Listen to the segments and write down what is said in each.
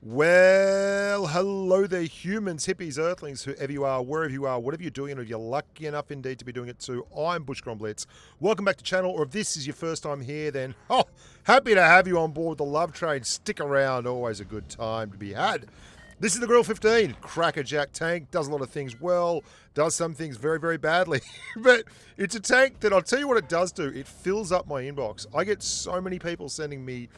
Well, hello there, humans, hippies, earthlings, whoever you are, wherever you are, whatever you're doing, and if you're lucky enough indeed to be doing it too, I'm Bushka on Blitz. Welcome back to the channel, or if this is your first time here, then, happy to have you on board the love train. Stick around, always a good time to be had. This is the Grille 15, crackerjack tank, does a lot of things well, does some things very, very badly, but it's a tank that I'll tell you what it does do, it fills up my inbox. I get so many people sending me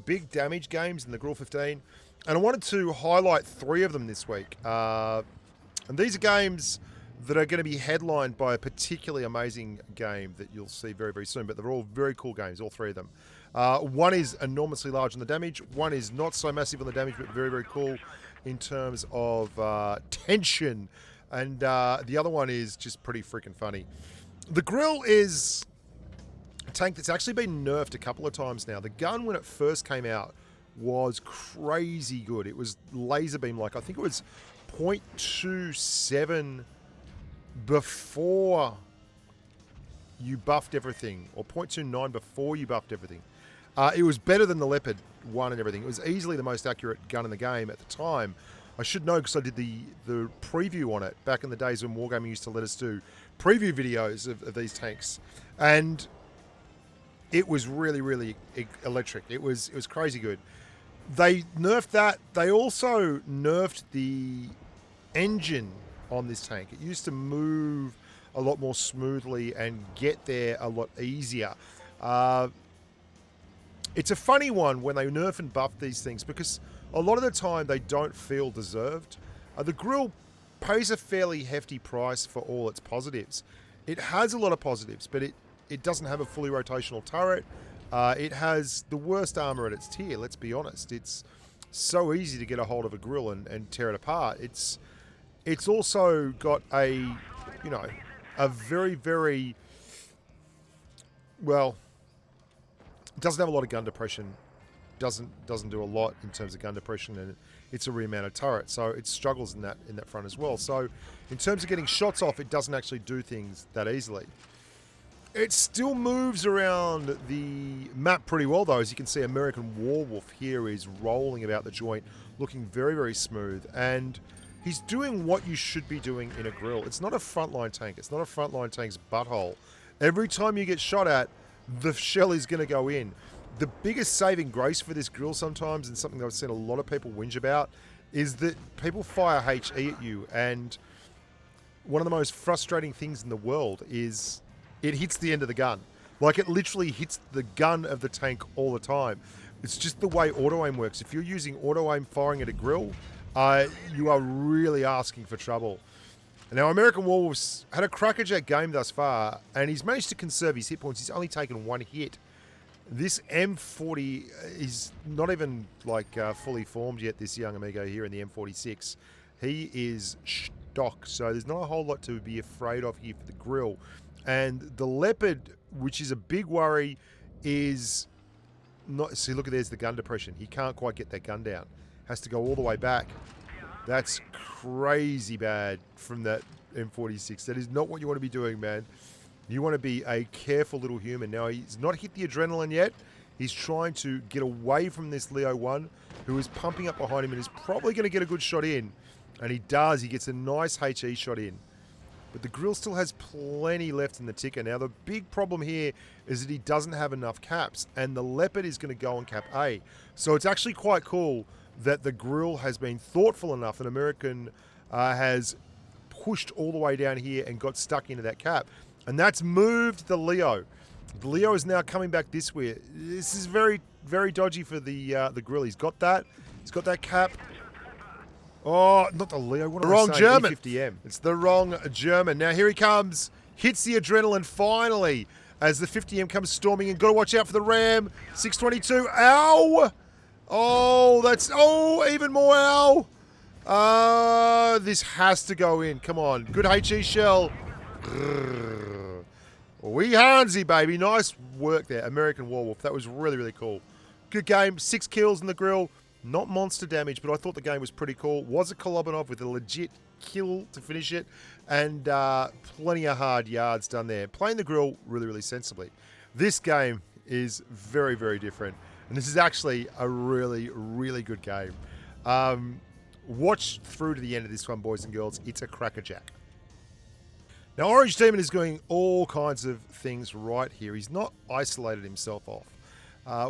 big damage games in the Grille 15, and I wanted to highlight 3 of them this week. And these are games that are going to be headlined by a particularly amazing game that you'll see very, very soon. But they're all very cool games, all 3 of them. One is enormously large on the damage. One is not so massive on the damage, but very, very cool in terms of tension. And the other one is just pretty freaking funny. The Grille is a tank that's actually been nerfed a couple of times now. The gun, when it first came out, was crazy good. It was laser beam like. I think it was 0.27 before you buffed everything, or 0.29 before you buffed everything. It was better than the Leopard 1 and everything. It was easily the most accurate gun in the game at the time. I should know because I did the preview on it back in the days when Wargaming used to let us do preview videos of these tanks. And it was really, really electric. It was crazy good. They nerfed that. They also nerfed the engine on this tank. It used to move a lot more smoothly and get there a lot easier. It's a funny one when they nerf and buff these things because a lot of the time they don't feel deserved. The Grille pays a fairly hefty price for all its positives. It has a lot of positives, but it doesn't have a fully rotational turret. It has the worst armor at its tier, let's be honest. It's so easy to get a hold of a Grille and tear it apart. It's also got a very, very, well, it doesn't have a lot of gun depression. Doesn't do a lot in terms of gun depression, and it's a remounted turret, so it struggles in that front as well. So in terms of getting shots off, it doesn't actually do things that easily. It still moves around the map pretty well, though. As you can see, American Werewolf here is rolling about the joint, looking very, very smooth. And he's doing what you should be doing in a Grille. It's not a frontline tank. It's not a frontline tank's butthole. Every time you get shot at, the shell is going to go in. The biggest saving grace for this Grille sometimes, and something that I've seen a lot of people whinge about, is that people fire HE at you. And one of the most frustrating things in the world is it hits the end of the gun. Like, it literally hits the gun of the tank all the time. It's just the way auto-aim works. If you're using auto-aim firing at a Grille, you are really asking for trouble. Now, American Werewolf's had a crackerjack game thus far, and he's managed to conserve his hit points. He's only taken 1 hit. This M40 is not even, fully formed yet, this young amigo here in the M46. He is stock, so there's not a whole lot to be afraid of here for the Grille. And the Leopard, which is a big worry, is not... See, look, there's the gun depression. He can't quite get that gun down. Has to go all the way back. That's crazy bad from that M46. That is not what you want to be doing, man. You want to be a careful little human. Now, he's not hit the adrenaline yet. He's trying to get away from this Leo 1, who is pumping up behind him and is probably going to get a good shot in. And he does. He gets a nice HE shot in. But the Grille still has plenty left in the ticker. Now, the big problem here is that he doesn't have enough caps, and the Leopard is going to go on cap A. So it's actually quite cool that the Grille has been thoughtful enough that American has pushed all the way down here and got stuck into that cap. And that's moved the Leo. The Leo is now coming back this way. This is very, very dodgy for the Grille. He's got that. He's got that cap. Oh, not the Leo. What am I saying? The wrong German. E50M. It's the wrong German. Now here he comes. Hits the adrenaline finally as the 50M comes storming in. Got to watch out for the Ram. 622. Ow! Oh, that's... Oh, even more ow! This has to go in. Come on. Good HE shell. Wee Hansi, baby. Nice work there. American Werewolf. That was really, really cool. Good game. 6 kills in the Grille. Not monster damage, but I thought the game was pretty cool. Was a Kolobanov with a legit kill to finish it, and plenty of hard yards done there. Playing the Grille really, really sensibly. This game is very, very different, and this is actually a really, really good game. Watch through to the end of this one, boys and girls. It's a crackerjack. Now, Orange Demon is doing all kinds of things right here. He's not isolated himself off.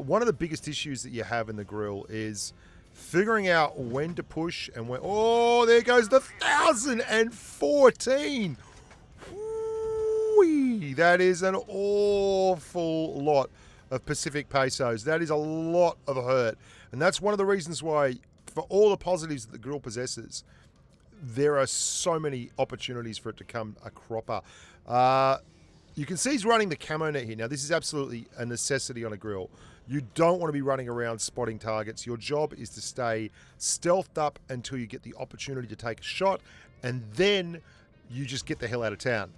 One of the biggest issues that you have in the Grille is figuring out when to push and when... Oh, there goes the 1,014. Whee! That is an awful lot of Pacific pesos. That is a lot of hurt. And that's one of the reasons why, for all the positives that the Grille possesses, there are so many opportunities for it to come a cropper. You can see he's running the camo net here. Now, this is absolutely a necessity on a Grille. You don't want to be running around spotting targets. Your job is to stay stealthed up until you get the opportunity to take a shot, and then you just get the hell out of town.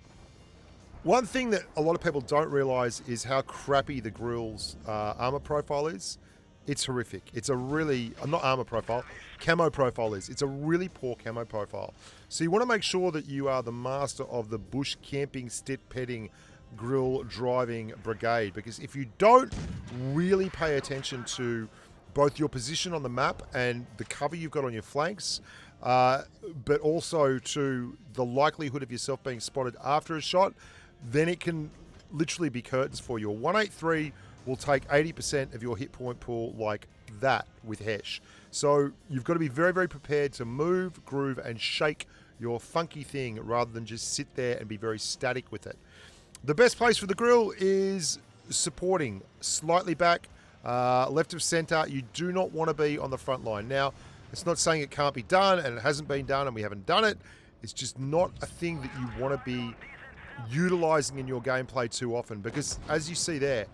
One thing that a lot of people don't realize is how crappy the Grille's armor profile is. It's horrific. It's a really, not armor profile, camo profile is. It's a really poor camo profile. So you want to make sure that you are the master of the bush camping, stit petting, Grille driving brigade, because if you don't really pay attention to both your position on the map and the cover you've got on your flanks, but also to the likelihood of yourself being spotted after a shot, then it can literally be curtains for you. A 183 will take 80% of your hit point pool like that with Hesh. So you've got to be very, very prepared to move, groove, and shake your funky thing rather than just sit there and be very static with it. The best place for the Grille is supporting, slightly back, left of center. You do not want to be on the front line. Now, it's not saying it can't be done, and it hasn't been done, and we haven't done it. It's just not a thing that you want to be utilizing in your gameplay too often, because as you see there,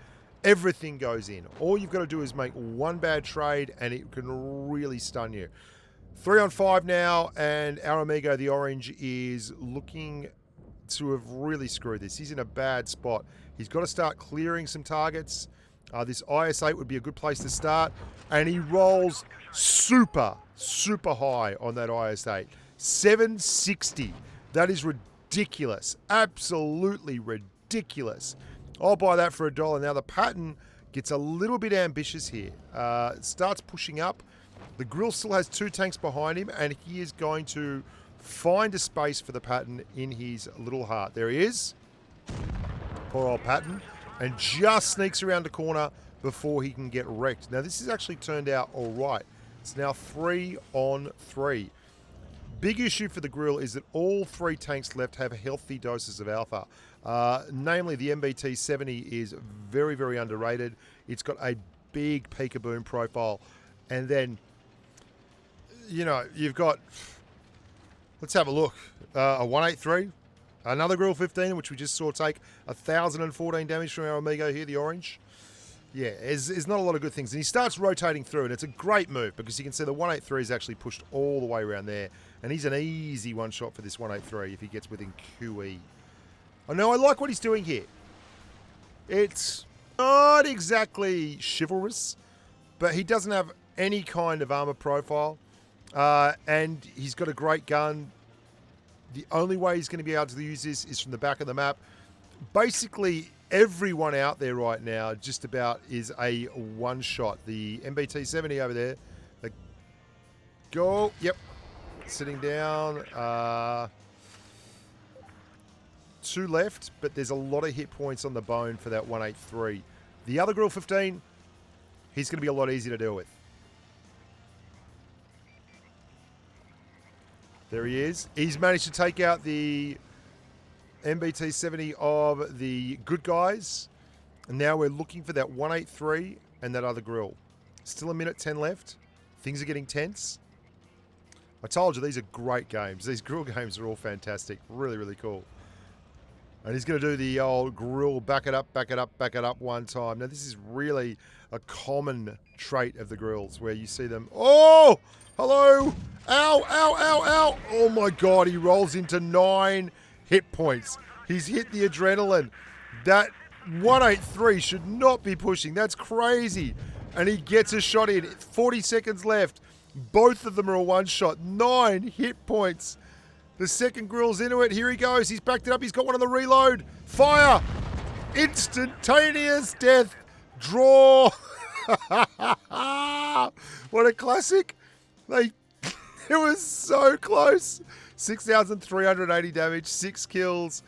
everything goes in. All you've got to do is make one bad trade, and it can really stun you. 3 on 5 now, and our amigo, the orange, is looking to have really screwed this. He's in a bad spot. He's got to start clearing some targets. This IS-8 would be a good place to start. And he rolls super, super high on that IS-8. 760. That is ridiculous. Absolutely ridiculous. I'll buy that for $1. Now the pattern gets a little bit ambitious here. It starts pushing up. The Grille still has 2 tanks behind him, and he is going to find a space for the pattern in his little heart. There he is. Poor old pattern. And just sneaks around the corner before he can get wrecked. Now, this has actually turned out all right. It's now 3 on 3. Big issue for the Grille is that all 3 tanks left have healthy doses of alpha. Namely, the MBT-70 is very, very underrated. It's got a big peek-a-boom profile. And then, you know, you've got... Let's have a look. A 183, another Grille 15, which we just saw take 1,014 damage from our amigo here, the orange. Yeah, there's not a lot of good things. And he starts rotating through, and it's a great move because you can see the 183 is actually pushed all the way around there. And he's an easy one-shot for this 183 if he gets within QE. I know I like what he's doing here. It's not exactly chivalrous, but he doesn't have any kind of armor profile. And he's got a great gun. The only way he's going to be able to use this is from the back of the map. Basically, everyone out there right now just about is a one-shot. The MBT-70 over there. The go. Yep. Sitting down. 2 left, but there's a lot of hit points on the bone for that 183. The other Grille 15, he's going to be a lot easier to deal with. There he is. He's managed to take out the MBT-70 of the good guys. And now we're looking for that 183 and that other Grille. Still 1:10 left. Things are getting tense. I told you, these are great games. These Grille games are all fantastic. Really, really cool. And he's going to do the old Grille back it up, back it up, back it up one time. Now, this is really a common trait of the Grilles where you see them. Oh! Hello! Ow, ow, ow, ow! Oh my god, he rolls into 9 hit points. He's hit the adrenaline. That 183 should not be pushing. That's crazy. And he gets a shot in. 40 seconds left. Both of them are a one-shot. 9 hit points. The second Grille's into it. Here he goes. He's backed it up. He's got one on the reload. Fire! Instantaneous death. Draw. What a classic. They, it was so close. 6,380 damage, 6 kills.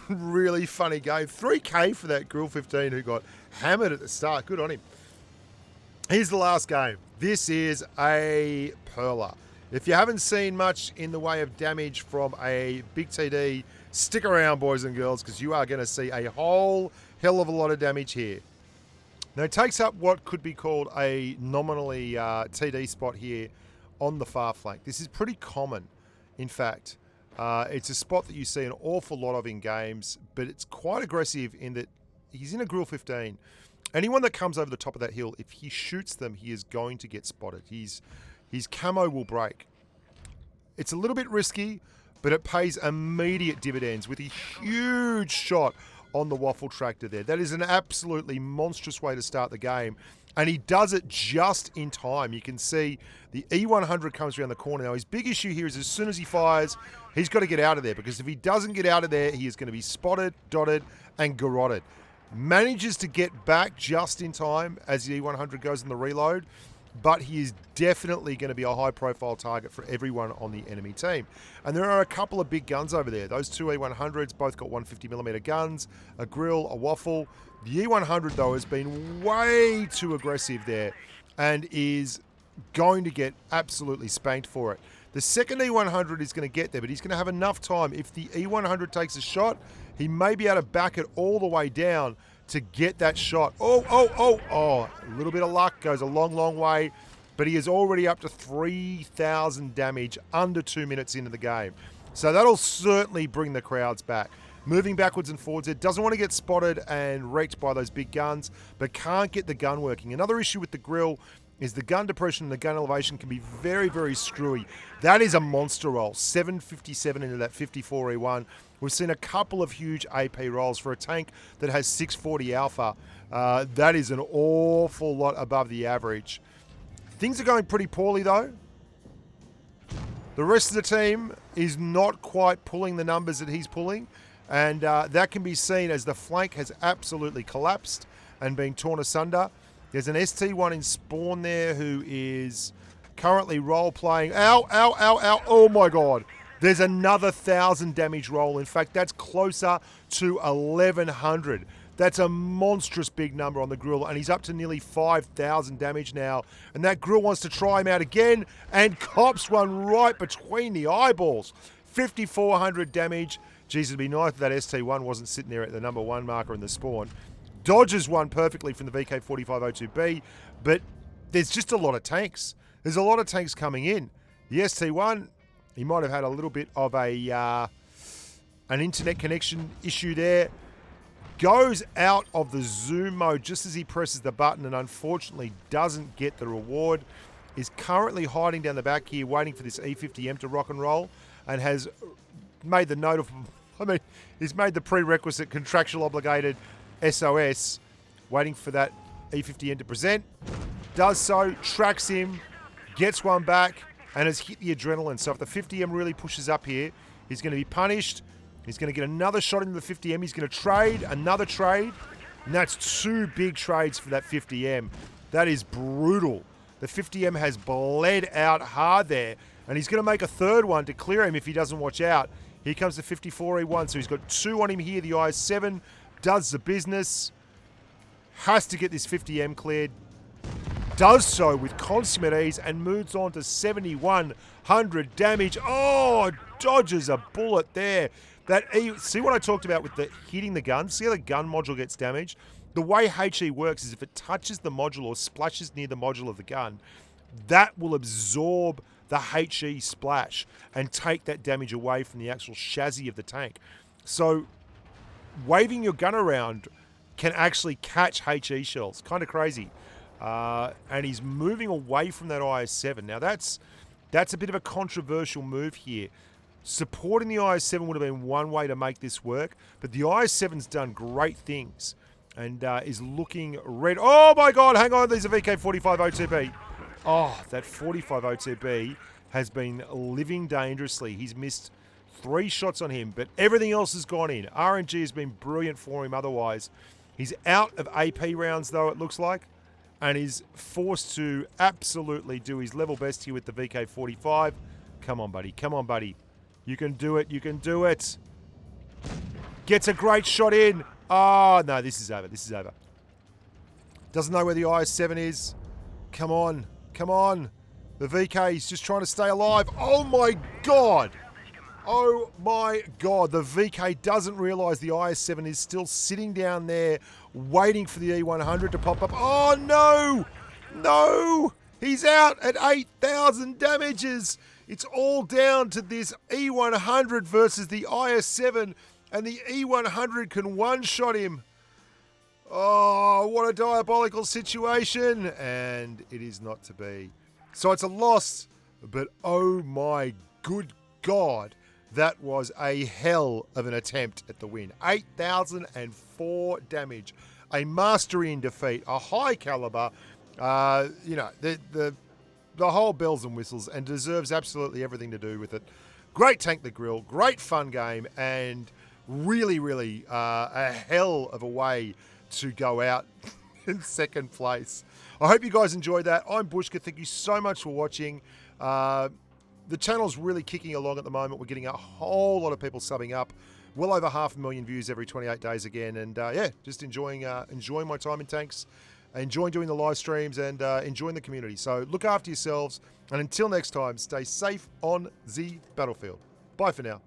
Really funny game. 3K for that Grille 15 who got hammered at the start. Good on him. Here's the last game. This is a perler. If you haven't seen much in the way of damage from a big TD, stick around, boys and girls, because you are going to see a whole hell of a lot of damage here. Now, it takes up what could be called a nominally TD spot here on the far flank. This is pretty common, in fact. It's a spot that you see an awful lot of in games, but it's quite aggressive in that he's in a Grille 15. Anyone that comes over the top of that hill, if he shoots them, he is going to get spotted. His camo will break. It's a little bit risky, but it pays immediate dividends with a huge shot on the waffle tractor there. That is an absolutely monstrous way to start the game. And he does it just in time. You can see the E100 comes around the corner. Now, his big issue here is as soon as he fires, he's got to get out of there, because if he doesn't get out of there, he is going to be spotted, dotted, and garroted. Manages to get back just in time as the E100 goes in the reload, but he is definitely going to be a high-profile target for everyone on the enemy team. And there are a couple of big guns over there. Those two E100s both got 150mm guns, a Grille, a waffle. The E100, though, has been way too aggressive there and is going to get absolutely spanked for it. The second E100 is going to get there, but he's going to have enough time. If the E100 takes a shot, he may be able to back it all the way down to get that shot. A little bit of luck goes a long, long way, but he is already up to 3,000 damage under 2 minutes into the game. So that'll certainly bring the crowds back. Moving backwards and forwards, it doesn't want to get spotted and wrecked by those big guns, but can't get the gun working. Another issue with the Grille is the gun depression and the gun elevation can be very, very screwy. That is a monster roll. 757 into that 54E1. We've seen a couple of huge AP rolls for a tank that has 640 alpha. That is an awful lot above the average. Things are going pretty poorly, though. The rest of the team is not quite pulling the numbers that he's pulling, and that can be seen as the flank has absolutely collapsed and been torn asunder. There's an ST1 in spawn there who is currently role-playing. Ow, ow, ow, ow. Oh, my God. There's another 1,000 damage roll. In fact, that's closer to 1,100. That's a monstrous big number on the Grille, and he's up to nearly 5,000 damage now. And that Grille wants to try him out again and cops one right between the eyeballs. 5,400 damage. Geez, it'd be nice if that ST1 wasn't sitting there at the number 1 marker in the spawn. Dodges one perfectly from the VK4502B, but there's just a lot of tanks. There's a lot of tanks coming in. The ST1, he might have had a little bit of an internet connection issue there. Goes out of the zoom mode just as he presses the button and unfortunately doesn't get the reward. Is currently hiding down the back here, waiting for this E50M to rock and roll, and has made the note of, he's made the prerequisite contractual obligated SOS, waiting for that E50M to present. Does so, tracks him, gets one back, and has hit the adrenaline. So if the 50M really pushes up here, he's going to be punished. He's going to get another shot into the 50M. He's going to trade, another trade, and that's 2 big trades for that 50M. That is brutal. The 50M has bled out hard there, and he's going to make a third one to clear him if he doesn't watch out. Here comes the 54E1, so he's got 2 on him here. The IS-7 does the business, has to get this 50M cleared, does so with consummate ease, and moves on to 7,100 damage. Oh, dodges a bullet there. See what I talked about with the hitting the gun? See how the gun module gets damaged? The way HE works is if it touches the module or splashes near the module of the gun, that will absorb the HE splash and take that damage away from the actual chassis of the tank. So waving your gun around can actually catch HE shells. Kind of crazy. And he's moving away from that IS-7. Now that's a bit of a controversial move here. Supporting the IS-7 would have been one way to make this work, but the IS-7's done great things and is looking red. Oh my God, hang on, there's a VK4502B. Oh, that 4502B has been living dangerously. He's missed 3 shots on him, but everything else has gone in. RNG has been brilliant for him otherwise. He's out of AP rounds though, it looks like. and is forced to absolutely do his level best here with the VK-45. Come on, buddy. Come on, buddy. You can do it. You can do it. Gets a great shot in. Oh, no, this is over. This is over. Doesn't know where the IS-7 is. Come on. Come on. The VK is just trying to stay alive. Oh, my God. Oh, my God. The VK doesn't realise the IS-7 is still sitting down there waiting for the E-100 to pop up. Oh, no. No. He's out at 8,000 damages. It's all down to this E-100 versus the IS-7, and the E-100 can one-shot him. Oh, what a diabolical situation, and it is not to be. So it's a loss, but oh my good God, that was a hell of an attempt at the win. 8,004 damage, a mastery in defeat, a high caliber, you know, the whole bells and whistles, and deserves absolutely everything to do with it. Great Tank the Grille, great fun game, and really, really a hell of a way to go out in second place. I hope you guys enjoyed that. I'm Bushka. Thank you so much for watching. The channel's really kicking along at the moment. We're getting a whole lot of people subbing up. Well over 500,000 views every 28 days again. And yeah, just enjoying my time in tanks. Enjoying doing the live streams and enjoying the community. So look after yourselves. And until next time, stay safe on the battlefield. Bye for now.